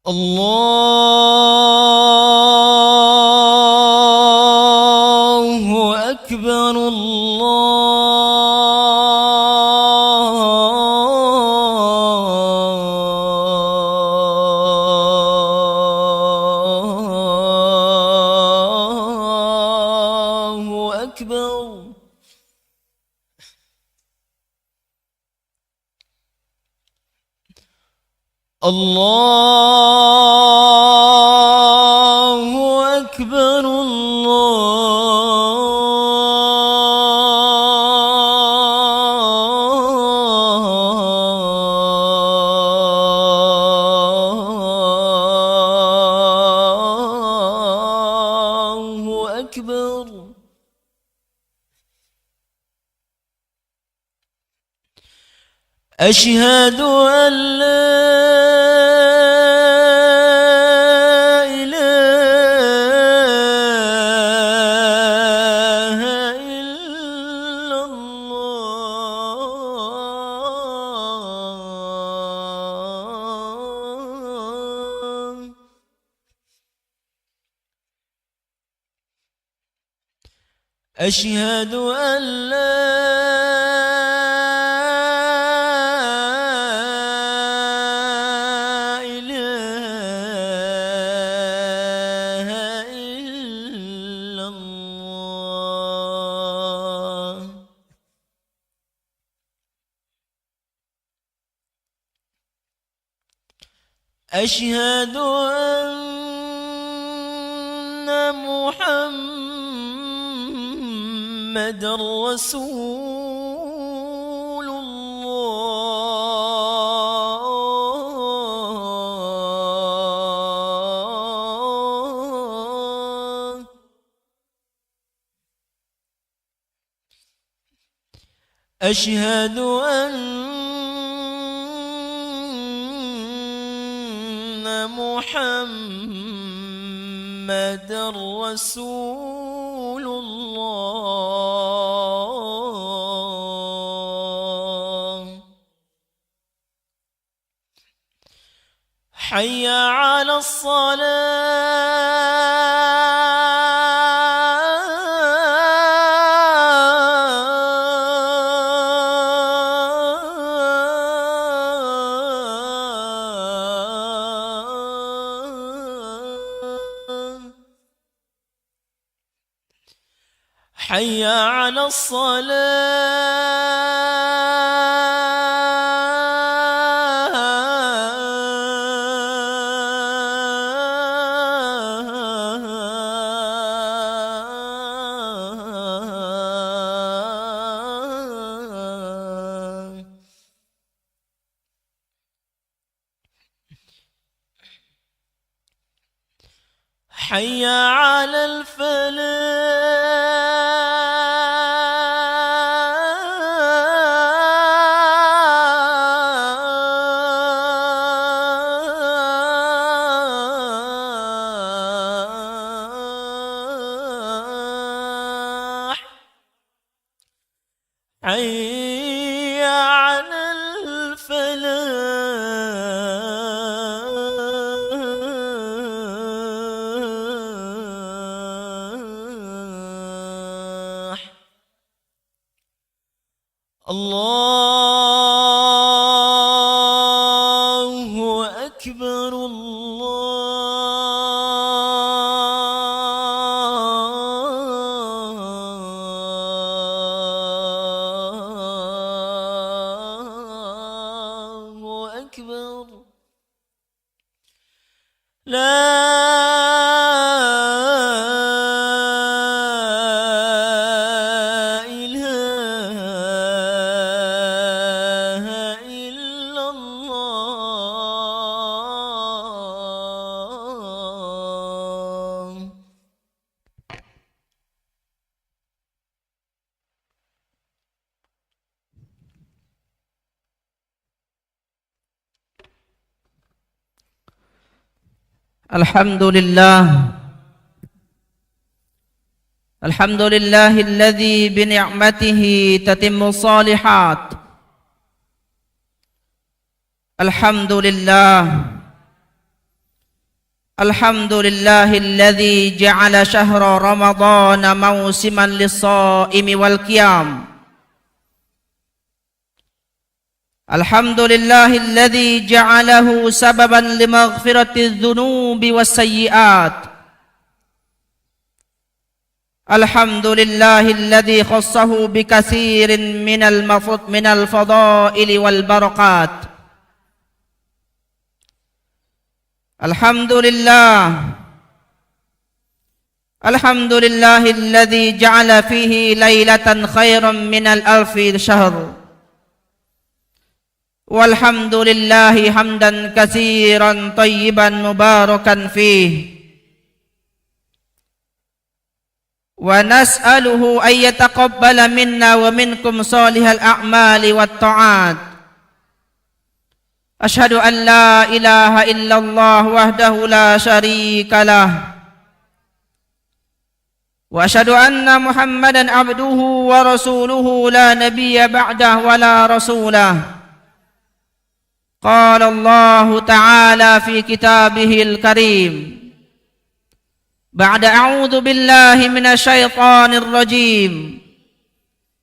الله أكبر الله أكبر. الله أكبر الله أكبر. أشهد أن لا إله إلا الله. أشهد أن لا أشهد أن محمد رسول الله. أشهد أن محمد رسول الله. حي على حي على الصلاة. حي على الفلاح. حي على الفلاح. الله أكبر الله أكبر. لا إله إلا الله. الحمد لله الحمد لله الذي بنعمته تتم الصالحات. الحمد لله Alhamdulillahilladzi ja'ala syahra Ramadhana mausiman lis-shaimi wal qiyam. Alhamdulillahilladzi ja'alahu sababan limaghfiratiz dzunubi was-sayyi'at. Alhamdulillahilladzi khassahu bikatsirin minal fadaili wal barakat. Alhamdulillahilladzi ja'ala fihi lailatan khairan minal alfi syahr. Walhamdulillahi hamdan katsiran tayyiban mubarakan fihi. Wa nas'aluhu ay yataqabbala minna wa minkum salihal a'mali wat ta'at. Asyhadu an la ilaha illallah wahdahu la syarika lah. Wa asyhadu anna Muhammadan abduhu wa rasuluhu la nabiyya ba'dah wa la rasulah. Qala Allah ta'ala fi kitabihil karim. Ba'da a'udzu billahi minasyaitonir rajim.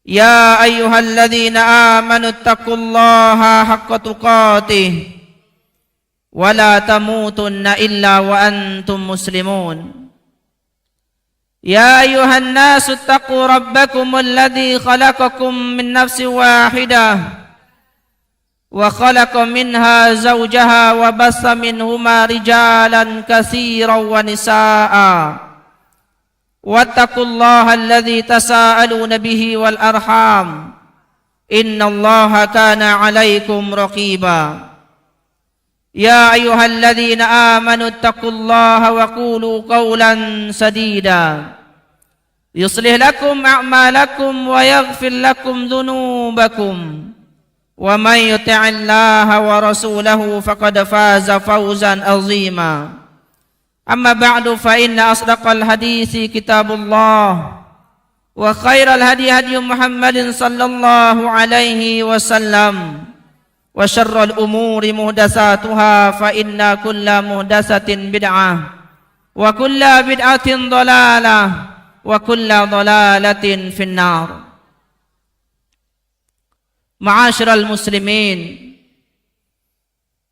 Ya ayyuhalladzina amanu taqullaha haqqa tuqatih wa la tamutunna illa wa antum muslimun. Ya ayyuhan nasu taqu rabbakumul ladzi khalaqakum min nafsin wahidah wa khalaqa minha zawjaha wa bassa minhuma rijalan katsiran wa nisaa'a. Wattaqullaha alladzi tasaaluna bihi wal arham. Innallaha kana 'alaikum raqiba. Ya ayyuhalladzina amanu taqullaha wa qulu qawlan sadida. Yuslih lakum a'malakum wa yaghfir lakum dhunubakum. Wa may yuti'illaha wa rasulahu faqad faza fawzan 'azima. Amma ba'du fa inna asdaqal hadisi kitabullah wa khairal hadi hadi Muhammadin sallallahu alaihi wasallam wa syarrul umuri muhdatsatuha fa inna kulla muhdatsatin bid'ah wa kulla bid'atin dhalalah wa kulla dhalalatin finnar. Ma'asyiral muslimin,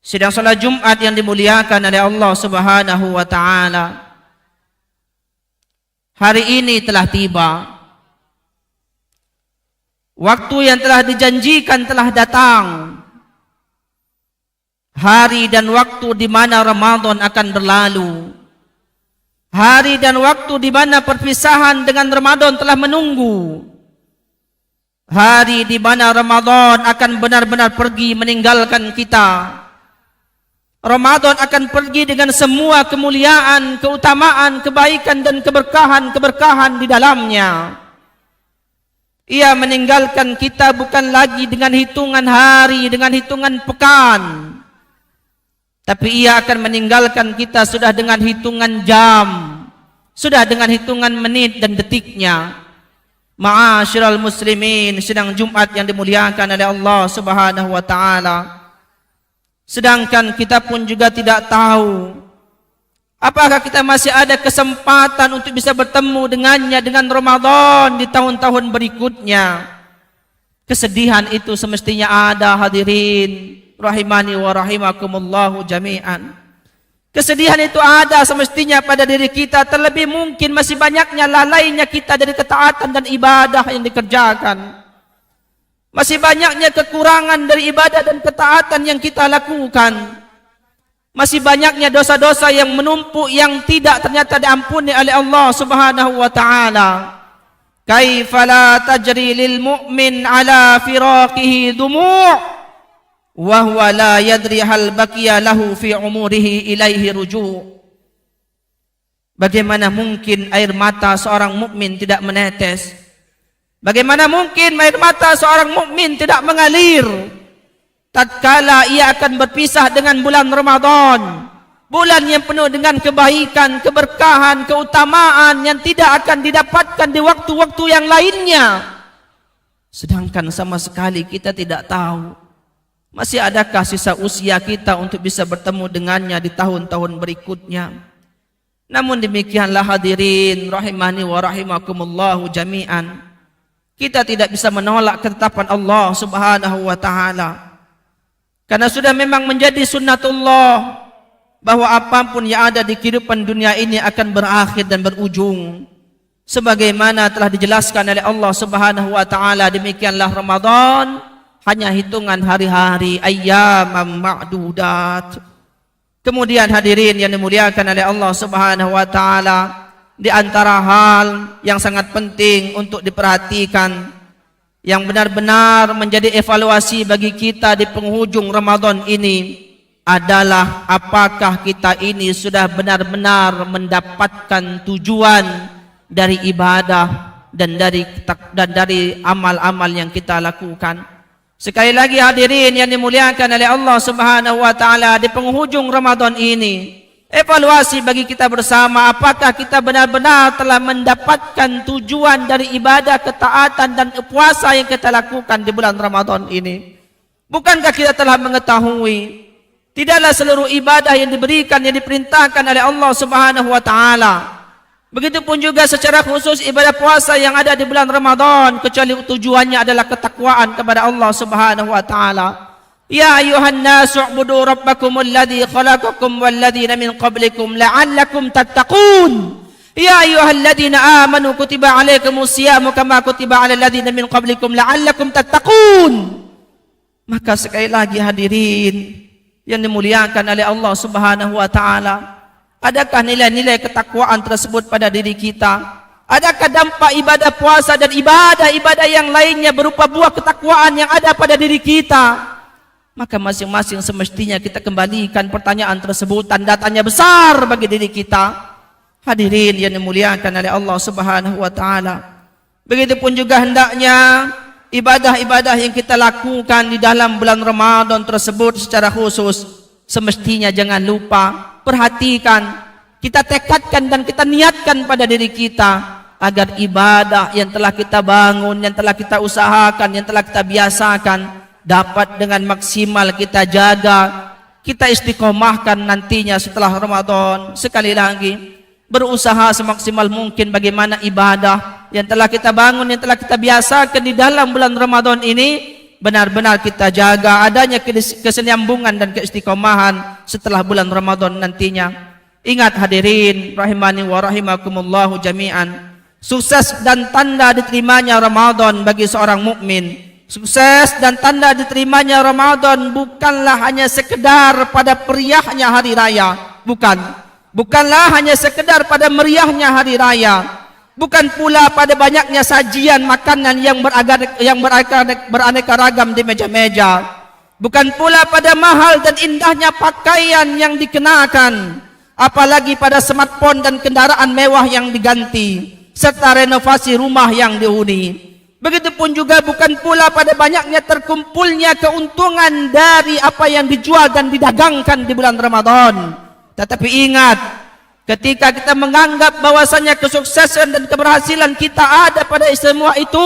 sidang salat Jumat yang dimuliakan oleh Allah Subhanahu wa taala. Hari ini telah tiba. Waktu yang telah dijanjikan telah datang. Hari dan waktu di mana Ramadan akan berlalu. Hari dan waktu di mana perpisahan dengan Ramadan telah menunggu. Hari di mana Ramadan akan benar-benar pergi meninggalkan kita. Ramadan akan pergi dengan semua kemuliaan, keutamaan, kebaikan dan keberkahan di dalamnya. Ia meninggalkan kita bukan lagi dengan hitungan hari, dengan hitungan pekan. Tapi ia akan meninggalkan kita sudah dengan hitungan jam, sudah dengan hitungan menit dan detiknya. Ma'asyiral muslimin, sidang Jumat yang dimuliakan oleh Allah Subhanahu wa taala. Sedangkan kita pun juga tidak tahu apakah kita masih ada kesempatan untuk bisa bertemu dengannya dengan Ramadan di tahun-tahun berikutnya. Kesedihan itu semestinya ada, hadirin rahimani wa rahimakumullahu jami'an. Kesedihan itu ada semestinya pada diri kita, terlebih mungkin masih banyaknya lalainya kita dari ketaatan dan ibadah yang dikerjakan. Masih banyaknya kekurangan dari ibadah dan ketaatan yang kita lakukan. Masih banyaknya dosa-dosa yang menumpuk yang tidak ternyata diampuni oleh Allah Subhanahu wa taala. Kaifa la tajri lil mu'min ala firaqihi dumu' wa huwa la yadri hal baqiya lahu fi umurihi ilaihi ruju'. Bagaimana mungkin air mata seorang mukmin tidak menetes? Bagaimana mungkin air mata seorang mukmin tidak mengalir tatkala ia akan berpisah dengan bulan Ramadan, bulan yang penuh dengan kebaikan, keberkahan, keutamaan yang tidak akan didapatkan di waktu-waktu yang lainnya. Sedangkan sama sekali kita tidak tahu masih adakah sisa usia kita untuk bisa bertemu dengannya di tahun-tahun berikutnya. Namun demikianlah hadirin rahimani wa rahimakumullahu jami'an, kita tidak bisa menolak ketetapan Allah Subhanahu wa taala. Karena sudah memang menjadi sunnatullah bahwa apapun yang ada di kehidupan dunia ini akan berakhir dan berujung. Sebagaimana telah dijelaskan oleh Allah Subhanahu wa taala, demikianlah Ramadan hanya hitungan hari-hari, ayyamam ma'dudat. Kemudian hadirin yang dimuliakan oleh Allah Subhanahu wa taala, di antara hal yang sangat penting untuk diperhatikan, yang benar-benar menjadi evaluasi bagi kita di penghujung Ramadan ini adalah apakah kita ini sudah benar-benar mendapatkan tujuan dari ibadah dan dari amal-amal yang kita lakukan. Sekali lagi hadirin yang dimuliakan oleh Allah Subhanahu wa taala, di penghujung Ramadan ini evaluasi bagi kita bersama, apakah kita benar-benar telah mendapatkan tujuan dari ibadah, ketaatan dan puasa yang kita lakukan di bulan Ramadan ini. Bukankah kita telah mengetahui tidaklah seluruh ibadah yang diberikan, yang diperintahkan oleh Allah Subhanahu wa taala, begitupun juga secara khusus ibadah puasa yang ada di bulan Ramadan, kecuali tujuannya adalah ketakwaan kepada Allah Subhanahu wa taala. Ya ayuhan nasu u'budu rabbakumul ladzi khalaqakum wal ladzina min qablikum la'allakum tattaqun. Ya ayyuhalladzina amanu kutiba alaikumus siyamu kama kutiba alal ladzina min qablikum la'allakum tattaqun. Maka sekali lagi hadirin yang dimuliakan oleh Allah Subhanahu wa taala, adakah nilai-nilai ketakwaan tersebut pada diri kita? Adakah dampak ibadah puasa dan ibadah-ibadah yang lainnya berupa buah ketakwaan yang ada pada diri kita? Maka masing-masing semestinya kita kembalikan pertanyaan tersebut, tanda tanya besar bagi diri kita. Hadirin yang dimuliakan oleh Allah Subhanahu wa taala, begitupun juga hendaknya ibadah-ibadah yang kita lakukan di dalam bulan Ramadan tersebut secara khusus, semestinya jangan lupa perhatikan, kita tekadkan dan kita niatkan pada diri kita agar ibadah yang telah kita bangun, yang telah kita usahakan, yang telah kita biasakan dapat dengan maksimal kita jaga, kita istiqomahkan nantinya setelah Ramadan. Sekali lagi, berusaha semaksimal mungkin bagaimana ibadah yang telah kita bangun, yang telah kita biasakan di dalam bulan Ramadan ini benar-benar kita jaga adanya kesenyambungan dan keistiqomahan setelah bulan Ramadan nantinya. Ingat hadirin rahimani wa rahimakumullahu jami'an, sukses dan tanda diterimanya Ramadan bagi seorang mukmin, sukses dan tanda diterimanya Ramadan bukanlah hanya sekedar pada periahnya hari raya, bukanlah hanya sekedar pada meriahnya hari raya, bukan pula pada banyaknya sajian makanan yang beraneka ragam di meja-meja, bukan pula pada mahal dan indahnya pakaian yang dikenakan, apalagi pada smartphone dan kendaraan mewah yang diganti, serta renovasi rumah yang dihuni. Begitupun juga bukan pula pada banyaknya terkumpulnya keuntungan dari apa yang dijual dan didagangkan di bulan Ramadan. Tetapi ingat, ketika kita menganggap bahwasanya kesuksesan dan keberhasilan kita ada pada semua itu,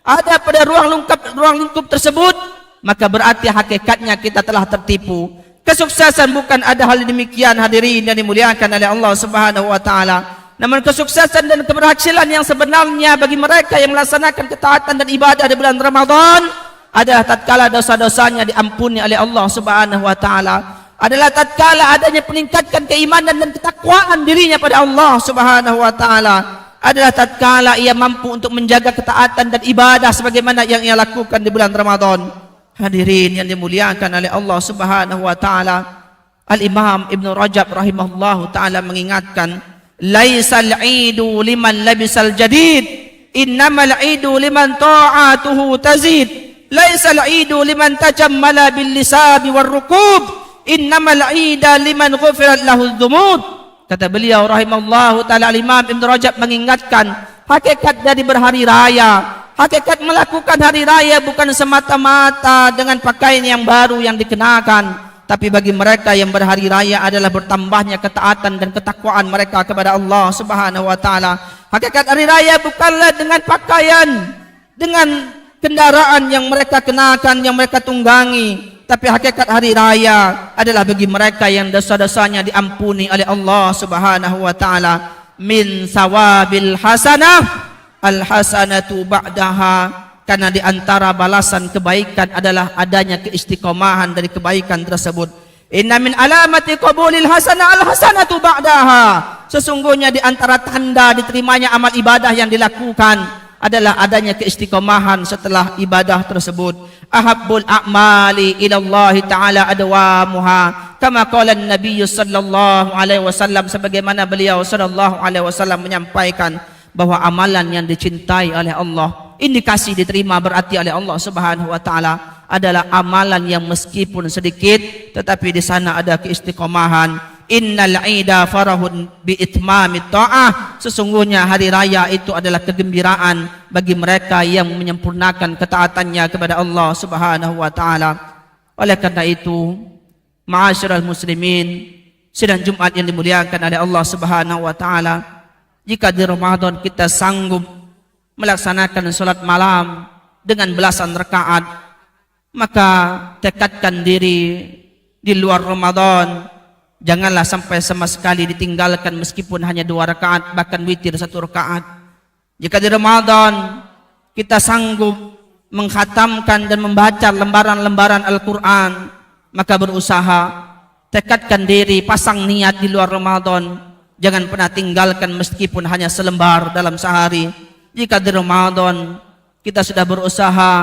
ada pada ruang lingkup tersebut, maka berarti hakikatnya kita telah tertipu. Kesuksesan bukan ada hal demikian hadirin yang dimuliakan oleh Allah Subhanahu wa taala. Namun kesuksesan dan keberhasilan yang sebenarnya bagi mereka yang melaksanakan ketaatan dan ibadah di bulan Ramadan adalah tatkala dosa-dosanya diampuni oleh Allah Subhanahu wa taala, adalah tatkala adanya peningkatkan keimanan dan ketakwaan dirinya pada Allah Subhanahu wa taala, adalah tatkala ia mampu untuk menjaga ketaatan dan ibadah sebagaimana yang ia lakukan di bulan Ramadan. Hadirin yang dimuliakan oleh Allah Subhanahu wa taala, Al-Imam Ibn Rajab rahimahullahu taala mengingatkan, laisal idu liman labisal jadid, innamal idu liman ta'atuhu tazid. Laisal idu liman tajammala bil lisabi war rukub, innamal ida liman ghufirat lahu dzunub. Kata beliau rahimallahu taala, Imam Ibn Rajab mengingatkan hakikat dari berhari raya, hakikat melakukan hari raya bukan semata-mata dengan pakaian yang baru yang dikenakan, tapi bagi mereka yang berhari raya adalah bertambahnya ketaatan dan ketakwaan mereka kepada Allah Subhanahu wa taala. Hakikat hari raya bukanlah dengan pakaian, dengan kendaraan yang mereka kenakan, yang mereka tunggangi, Tapi hakikat hari raya adalah bagi mereka yang dosa-dosanya diampuni oleh Allah Subhanahu wa taala. Min sawabil hasanah al hasanatu ba'daha, karena di antara balasan kebaikan adalah adanya keistiqomahan dari kebaikan tersebut. Inna min alamati qabulil hasanah al hasanatu ba'daha, sesungguhnya di antara tanda diterimanya amal ibadah yang dilakukan adalah adanya keistiqomahan setelah ibadah tersebut. Ahabbul a'mali ila Allah taala adwamuha, kama qala an-nabiy sallallahu alaihi wasallam, sebagaimana beliau sallallahu alaihi wasallam menyampaikan bahwa amalan yang dicintai oleh Allah, indikasi diterima berarti oleh Allah Subhanahu wa taala, adalah amalan yang meskipun sedikit tetapi di sana ada keistiqomahan. Innal 'ida farahun bi itmamit ta'ah, sesungguhnya hari raya itu adalah kegembiraan bagi mereka yang menyempurnakan ketaatannya kepada Allah Subhanahu wa taala. Oleh karena itu, ma'asyiral muslimin, sidang Jumat yang dimuliakan oleh Allah Subhanahu wa taala, jika di Ramadan kita sanggup melaksanakan salat malam dengan belasan rakaat, maka tekadkan diri di luar Ramadan janganlah sampai sama sekali ditinggalkan meskipun hanya 2 rakaat, bahkan witir 1 rakaat. Jika di Ramadan kita sanggup mengkhatamkan dan membaca lembaran-lembaran Al-Quran, maka berusaha, tekadkan diri, pasang niat di luar Ramadan, jangan pernah tinggalkan meskipun hanya selembar dalam sehari. Jika di Ramadan kita sudah berusaha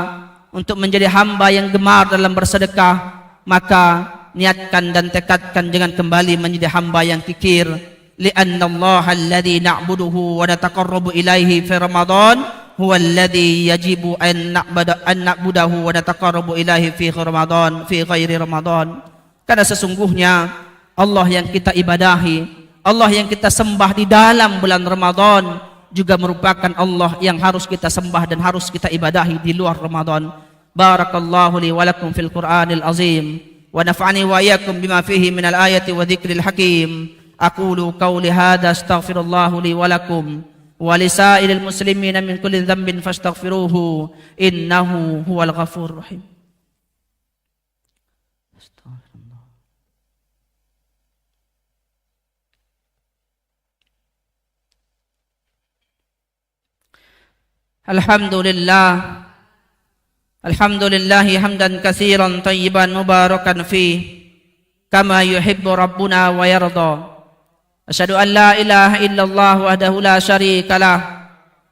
untuk menjadi hamba yang gemar dalam bersedekah, maka niatkan dan tekadkan jangan kembali menjadi hamba yang kikir. Li'anna Allah alladhi na'buduhu wa nataqarrabu ilaihi fi Ramadan huwa alladhi yajibu an na'budahu wa nataqarrabu ilaihi fi Ramadan fi ghairi Ramadan. Karena sesungguhnya Allah yang kita ibadahi, Allah yang kita sembah di dalam bulan Ramadan juga merupakan Allah yang harus kita sembah dan harus kita ibadahi di luar Ramadan. Barakallahu li wa lakum fil Qur'anil azim. ونفعني وإياكم بما فيه من الآية وذكر الحكيم. أقول قولي هذا استغفر الله لي ولكم ولسائر المسلمين من كل ذنب فاستغفروه إنه هو الغفور الرحيم. الحمد لله Alhamdulillahi hamdan katsiran tayyiban mubarakan fih kama yuhibbu rabbuna wa yarda. Asyhadu an la ilaha illallah wahdahu la syarika lah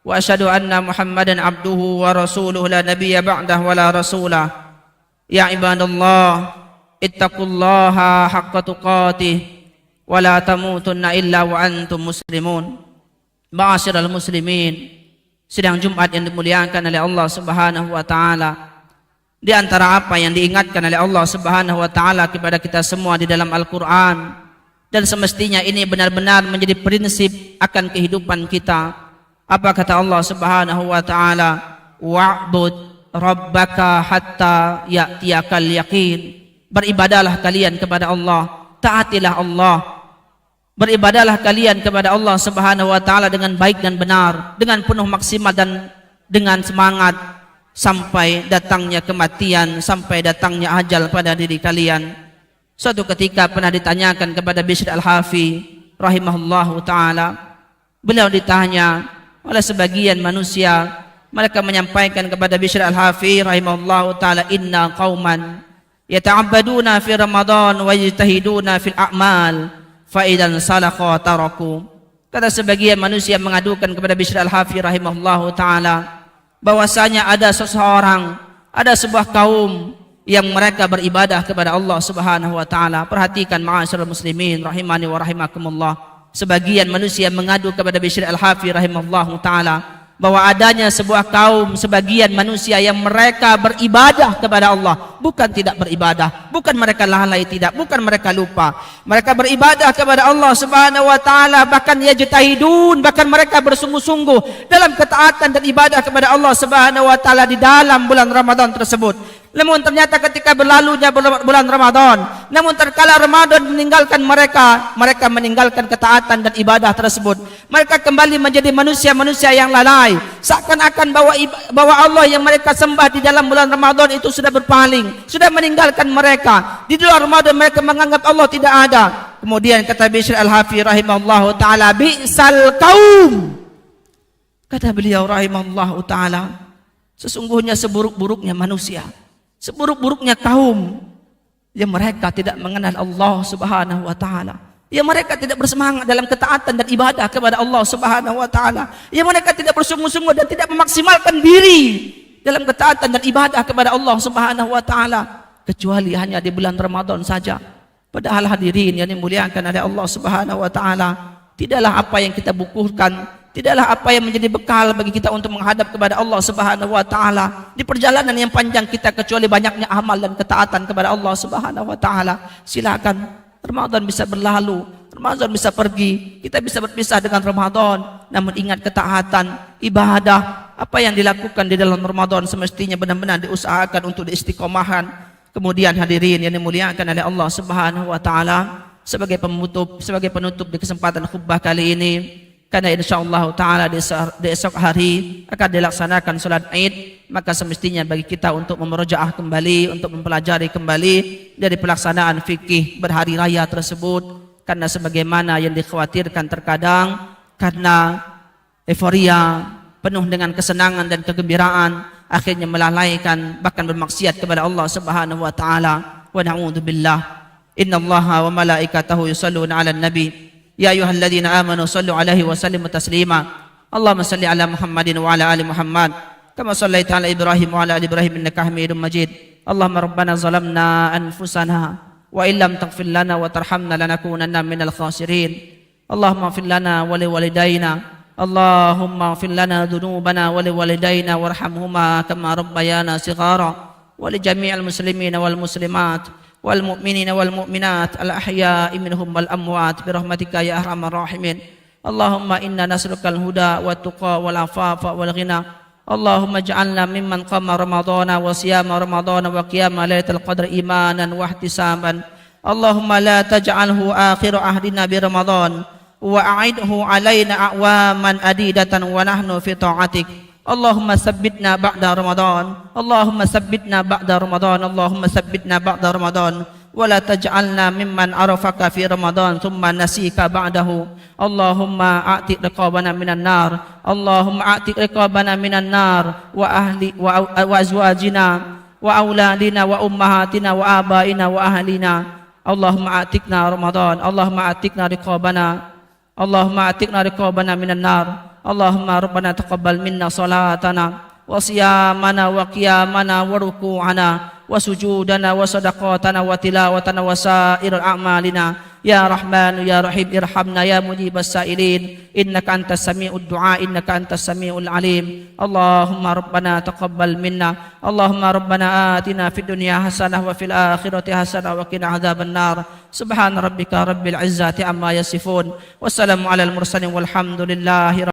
wa asyhadu anna Muhammadan abduhu wa rasuluhu la nabiyya ba'dahu wa la rasulah. Ya ibadallah, ittaqullaha haqqa tuqatih wa la tamutunna illa wa antum muslimun. Ma'asyiral muslimin, sidang Jumat yang dimuliakan oleh Allah Subhanahu wa taala, di antara apa yang diingatkan oleh Allah Subhanahu wa taala kepada kita semua di dalam Al-Qur'an, dan semestinya ini benar-benar menjadi prinsip akan kehidupan kita. Apa kata Allah Subhanahu wa taala? Wa'bud rabbaka hatta ya'tiyakal yaqin. Beribadahlah kalian kepada Allah, taatilah Allah. Beribadalah kalian kepada Allah Subhanahu wa taala dengan baik dan benar, dengan penuh maksimal dan dengan semangat sampai datangnya kematian, sampai datangnya ajal pada diri kalian. Suatu ketika pernah ditanyakan kepada Bishr Al-Hafi rahimahullahu taala, beliau ditanya oleh sebagian manusia, mereka menyampaikan kepada Bishr Al-Hafi rahimahullahu taala, inna qauman yata'abbaduna fi Ramadan wa yajtahiduna fil a'mal faidan salakha taraku. Kata sebagian manusia mengadukan kepada Bishr Al-Hafi rahimahullahu taala bahwasanya ada seseorang, ada sebuah kaum yang mereka beribadah kepada Allah Subhanahu wa taala. Perhatikan ma'asyiral muslimin rahimani wa rahimakumullah. Sebagian manusia mengadu kepada Bishr Al-Hafi rahimahullahu taala bahwa adanya sebuah kaum, sebagian manusia yang mereka beribadah kepada Allah, bukan tidak beribadah, bukan mereka lalai, tidak, bukan mereka lupa. Mereka beribadah kepada Allah Subhanahu wa taala, bahkan yajtahidun, bahkan mereka bersungguh-sungguh dalam ketaatan dan ibadah kepada Allah Subhanahu wa taala di dalam bulan Ramadan tersebut. Namun ternyata ketika berlalunya bulan Ramadan, namun terkala Ramadan meninggalkan mereka, mereka meninggalkan ketaatan dan ibadah tersebut. Mereka kembali menjadi manusia-manusia yang lalai. Seakan-akan bahwa Allah yang mereka sembah di dalam bulan Ramadan itu sudah berpaling, sudah meninggalkan mereka. Di luar Ramadan mereka menganggap Allah tidak ada. Kemudian kata Bishr Al-Hafi rahimahullahu ta'ala, bi'sal kaum. Kata beliau rahimahullahu ta'ala, sesungguhnya seburuk-buruknya manusia, seburuk-buruknya kaum yang mereka tidak mengenal Allah Subhanahu wa taala, yang mereka tidak bersemangat dalam ketaatan dan ibadah kepada Allah Subhanahu wa taala, yang mereka tidak bersungguh-sungguh dan tidak memaksimalkan diri dalam ketaatan dan ibadah kepada Allah Subhanahu wa taala, kecuali hanya di bulan Ramadan saja. Padahal hadirin yang dimuliakan oleh Allah Subhanahu wa taala, tidaklah apa yang kita bukukan, tidaklah apa yang menjadi bekal bagi kita untuk menghadap kepada Allah Subhanahu wa taala di perjalanan yang panjang kita, kecuali banyaknya amal dan ketaatan kepada Allah Subhanahu wa taala. Silakan, Ramadan bisa berlalu, Ramadan bisa pergi, kita bisa berpisah dengan Ramadan. Namun ingat, ketaatan, ibadah, apa yang dilakukan di dalam Ramadan semestinya benar-benar diusahakan untuk diistiqomahan. Kemudian hadirin yang dimuliakan oleh Allah Subhanahu wa taala, sebagai penutup di kesempatan khutbah kali ini, karena insyaallah ta'ala di esok hari akan dilaksanakan salat Id, maka semestinya bagi kita untuk memurojaah kembali, untuk mempelajari kembali dari pelaksanaan fikih berhari raya tersebut. Karena sebagaimana yang dikhawatirkan terkadang, karena euforia penuh dengan kesenangan dan kegembiraan, akhirnya melalaikan bahkan bermaksiat kepada Allah Subhanahu wa taala. Wa na'udzubillah. Innallaha wa malaikatahu yusalluna 'alan nabi. Ya ayyuhalladzina amanu sallu alaihi wa sallimu taslima. Allahumma salli ala Muhammadin wa ala ali Muhammad kama sallaita ala Ibrahim wa ala ali Ibrahim innaka Hamidum Majid. Allahumma rabbana zalamna anfusana wa illam taghfir lana wa tarhamna lanakunanna minal khasirin. Allahumma ighfir lana wa liwalidayna. Allahumma ighfir lana dhunubana wa liwalidayna warhamhuma kama rabbayana shighara. Wa li jami'il muslimina wal muslimat wal mu'minina wal mu'minat al ahya'i minhum wal amwat bi rahmatika ya arhamar rahimin. Allahumma inna nas'alukal huda wat tuqa wal afafa wal ghina. Allahumma ij'alna mimman qama ramadhana wa siyama ramadhana wa qiyama lailatul qadri imanan wa ihtisaban. Allahumma la taj'alhu akhir ahdina bi ramadhan wa a'idhu alaina a'waman adidatan wa nahnu fi ta'atik. Allahumma sabbitna ba'da Ramadan. Allahumma sabbitna ba'da Ramadan. Allahumma sabbitna ba'da Ramadan. Wa la taj'alna mimman arafaka fi Ramadan thumma nasika ba'dahu. Allahumma a'tiq riqabana minan nar. Allahumma a'tiq riqabana minan nar wa ahli wa azwajina wa auladina wa ummahatina wa abaina wa ahlina. Allahumma a'tiqna Ramadan. Allahumma a'tiqna riqabana. Allahumma a'tiqna riqabana minan nar. Allahumma rabbana taqabbal minna salatana wa siyamana wa qiyamana wa ruku'ana wa sujudana wa sadaqatana wa tilawatana wa sa'irul a'malina. Ya Rahman ya Rahim irhamna ya mujibas sa'ilin innaka antas sami'ud du'a innaka antas sami'ul alim. Allahumma rabbana taqabbal minna. Allahumma rabbana atina fid dunya hasanah wa fil akhirati hasanah wa qina adzaban nar. Subhana rabbika rabbil izzati amma yasifun. Wassalamu alal mursalin walhamdulillahi